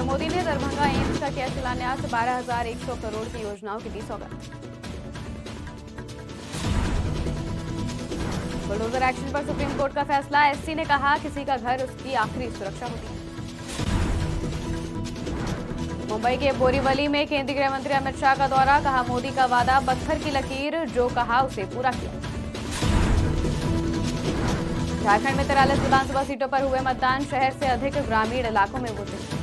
PM Modi ने Darbhanga AIIMS का किया शिलान्यास। 12,100 करोड़ की योजनाओं की दी सौगात। बुलडोजर एक्शन पर सुप्रीम कोर्ट का फैसला। एससी ने कहा किसी का घर उसकी आखिरी सुरक्षा होती है। मुंबई के बोरीवली में केंद्रीय गृह मंत्री अमित शाह का दौरा। कहा मोदी का वादा पत्थर की लकीर, जो कहा उसे पूरा किया। झारखंड में 43 विधानसभा सीटों पर हुए मतदान। शहर से अधिक ग्रामीण इलाकों में वोटिंग।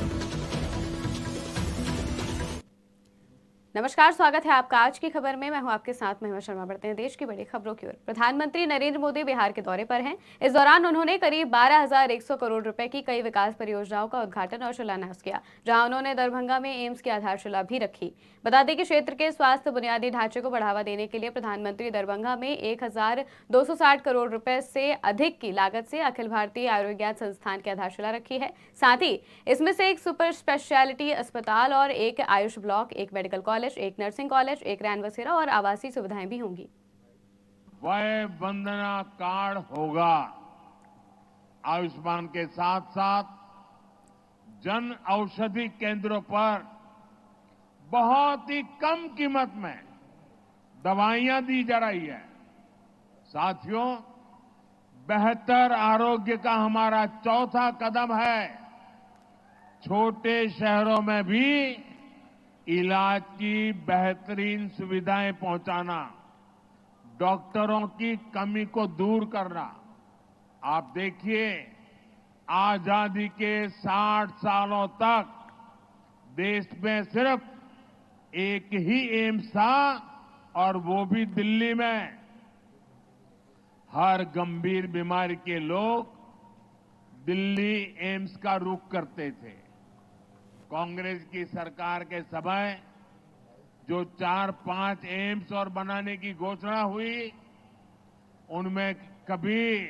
नमस्कार, स्वागत है आपका आज की खबर में। मैं हूं आपके साथ महिमा शर्मा। बढ़ते हैं देश की बड़ी खबरों की ओर। प्रधानमंत्री नरेंद्र मोदी बिहार के दौरे पर हैं। इस दौरान उन्होंने करीब 12,100 करोड़ रुपए की कई विकास परियोजनाओं का उद्घाटन और शिलान्यास किया, जहां उन्होंने दरभंगा में एम्स की आधारशिला भी रखी। बता दें कि क्षेत्र के स्वास्थ्य बुनियादी ढांचे को बढ़ावा देने के लिए प्रधानमंत्री दरभंगा में 1,260 करोड़ रुपए से अधिक की लागत से अखिल भारतीय आयुर्विज्ञान संस्थान की आधारशिला रखी है। साथ ही इसमें से एक सुपर स्पेशलिटी अस्पताल और एक आयुष ब्लॉक, एक मेडिकल कॉलेज, एक नर्सिंग कॉलेज, एक रैन बसेरा और आवासीय सुविधाएं भी होंगी। वय वंदना कार्ड होगा। आयुष्मान के साथ साथ जन औषधि केंद्रों पर बहुत ही कम कीमत में दवाइयां दी जा रही है। साथियों, बेहतर आरोग्य का हमारा चौथा कदम है छोटे शहरों में भी इलाज की बेहतरीन सुविधाएं पहुंचाना, डॉक्टरों की कमी को दूर करना। आप देखिए, आजादी के 60 सालों तक देश में सिर्फ एक ही एम्स था, और वो भी दिल्ली में। हर गंभीर बीमारी के लोग दिल्ली एम्स का रुख करते थे। कांग्रेस की सरकार के समय जो 4-5 एम्स और बनाने की घोषणा हुई, उनमें कभी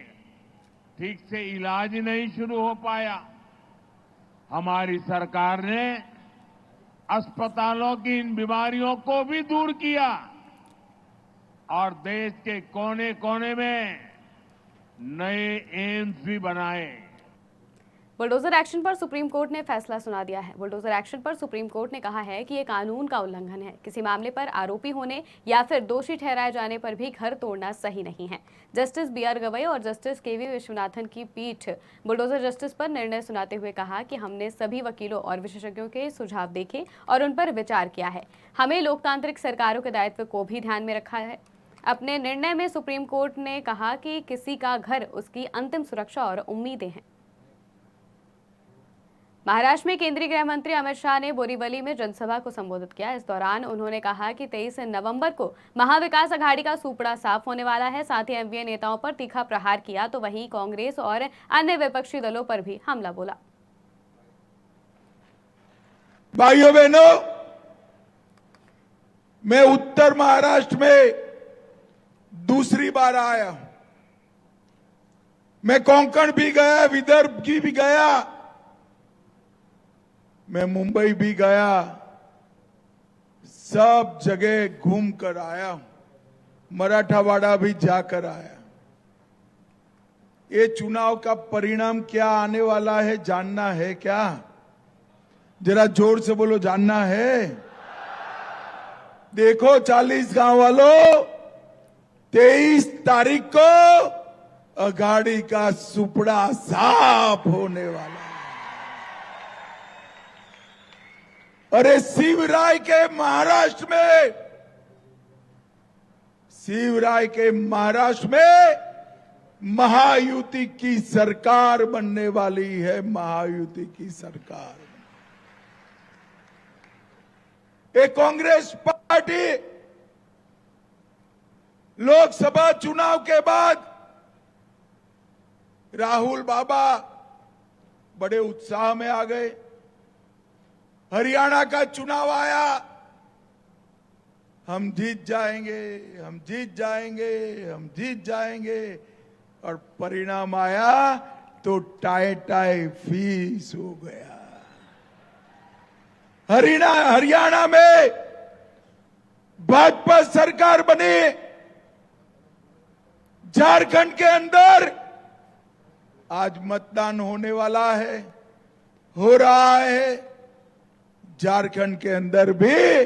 ठीक से इलाज ही नहीं शुरू हो पाया। हमारी सरकार ने अस्पतालों की इन बीमारियों को भी दूर किया और देश के कोने कोने में नए एम्स भी बनाए। बुलडोजर एक्शन पर सुप्रीम कोर्ट ने फैसला सुना दिया है। बुलडोजर एक्शन पर सुप्रीम कोर्ट ने कहा है कि ये कानून का उल्लंघन है। किसी मामले पर आरोपी होने या फिर दोषी ठहराए जाने पर भी घर तोड़ना सही नहीं है। Justice B R. गवई और जस्टिस के.वी. विश्वनाथन की पीठ बुलडोजर जस्टिस पर निर्णय सुनाते हुए कहा कि हमने सभी वकीलों और विशेषज्ञों के सुझाव देखे और उन पर विचार किया है। हमें लोकतांत्रिक सरकारों के दायित्व को भी ध्यान में रखा है। अपने निर्णय में सुप्रीम कोर्ट ने कहा कि किसी का घर उसकी अंतिम सुरक्षा और उम्मीदें हैं। महाराष्ट्र में केंद्रीय गृह मंत्री अमित शाह ने बोरीवली में जनसभा को संबोधित किया। इस दौरान उन्होंने कहा कि 23 नवंबर को महाविकास अघाड़ी का सूपड़ा साफ होने वाला है। साथ ही एमवीए नेताओं पर तीखा प्रहार किया, तो वहीं कांग्रेस और अन्य विपक्षी दलों पर भी हमला बोला। भाइयों बहनों, मैं उत्तर महाराष्ट्र में दूसरी बार आया हूं। मैं कोंकण भी गया, विदर्भ की भी गया, मैं मुंबई भी गया, सब जगह घूम कर आया हूं। मराठावाड़ा भी जाकर आया। ये चुनाव का परिणाम क्या आने वाला है जानना है क्या? जरा जोर से बोलो, जानना है? देखो 40 गांव वालों, 23 तारीख को अघाड़ी का सुपड़ा साफ होने वाला है। अरे शिवराय के महाराष्ट्र में महायुति की सरकार बनने वाली है। महायुति की सरकार। एक कांग्रेस पार्टी लोकसभा चुनाव के बाद राहुल बाबा बड़े उत्साह में आ गए। हरियाणा का चुनाव आया, हम जीत जाएंगे, हम जीत जाएंगे, हम जीत जाएंगे, और परिणाम आया तो टाई टाई फीस हो गया। हरियाणा में भाजपा सरकार बनी। झारखंड के अंदर आज मतदान होने वाला है, हो रहा है। झारखंड के अंदर भी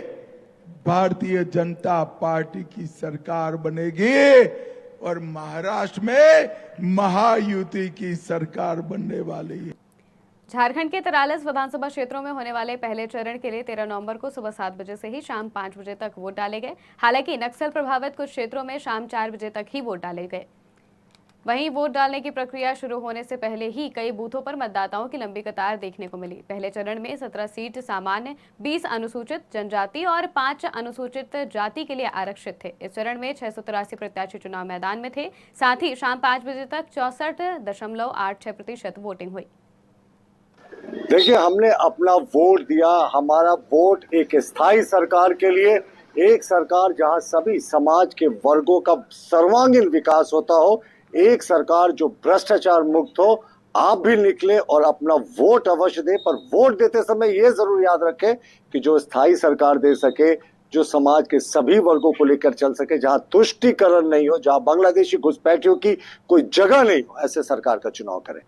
भारतीय जनता पार्टी की सरकार बनेगी और महाराष्ट्र में महायुति की सरकार बनने वाली है। झारखंड के 43 विधानसभा क्षेत्रों में होने वाले पहले चरण के लिए 13 नवंबर को सुबह 7 बजे से ही शाम 5 बजे तक वोट डाले गए। हालांकि नक्सल प्रभावित कुछ क्षेत्रों में शाम 4 बजे तक ही वोट डाले गए। वहीं वोट डालने की प्रक्रिया शुरू होने से पहले ही कई बूथों पर मतदाताओं की लंबी कतार देखने को मिली। पहले चरण में 17 सीट सामान्य, 20 अनुसूचित जनजाति और 5 अनुसूचित जाति के लिए आरक्षित थे। इस चरण में 683 प्रत्याशी चुनाव मैदान में थे। साथ ही शाम 5 बजे तक 64.86% वोटिंग हुई। देखिए, हमने अपना वोट दिया। हमारा वोट एक स्थायी सरकार के लिए, एक सरकार जहां सभी समाज के वर्गों का सर्वांगीण विकास होता हो, एक सरकार जो भ्रष्टाचार मुक्त हो। आप भी निकले और अपना वोट अवश्य दें, पर वोट देते समय यह जरूर याद रखें कि जो स्थायी सरकार दे सके, जो समाज के सभी वर्गों को लेकर चल सके, जहां तुष्टीकरण नहीं हो, जहां बांग्लादेशी घुसपैठियों की कोई जगह नहीं हो, ऐसे सरकार का चुनाव करें।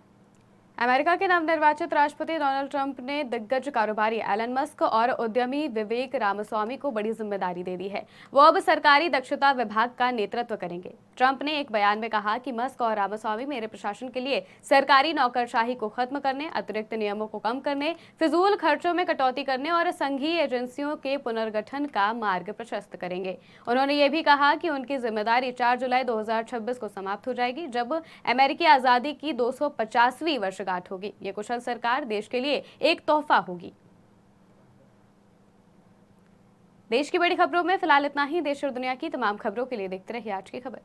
अमेरिका के नवनिर्वाचित राष्ट्रपति डोनाल्ड ट्रंप ने दिग्गज कारोबारी एलन मस्क और उद्यमी विवेक रामास्वामी को बड़ी जिम्मेदारी दे दी है। वो अब सरकारी दक्षता विभाग का नेतृत्व करेंगे। ट्रंप ने एक बयान में कहा कि मस्क और रामास्वामी मेरे प्रशासन के लिए सरकारी नौकरशाही को खत्म करने, अतिरिक्त नियमों को कम करने, फिजूल खर्चों में कटौती करने और संघीय एजेंसियों के पुनर्गठन का मार्ग प्रशस्त करेंगे। उन्होंने ये भी कहा कि उनकी जिम्मेदारी 4 जुलाई 2026 को समाप्त हो जाएगी, जब अमेरिकी आजादी की 250वीं वर्षगांठ होगी। ये कुशल सरकार देश के लिए एक तोहफा होगी। देश की बड़ी खबरों में फिलहाल इतना ही। देश और दुनिया की तमाम खबरों के लिए देखते रहिए आज की खबर।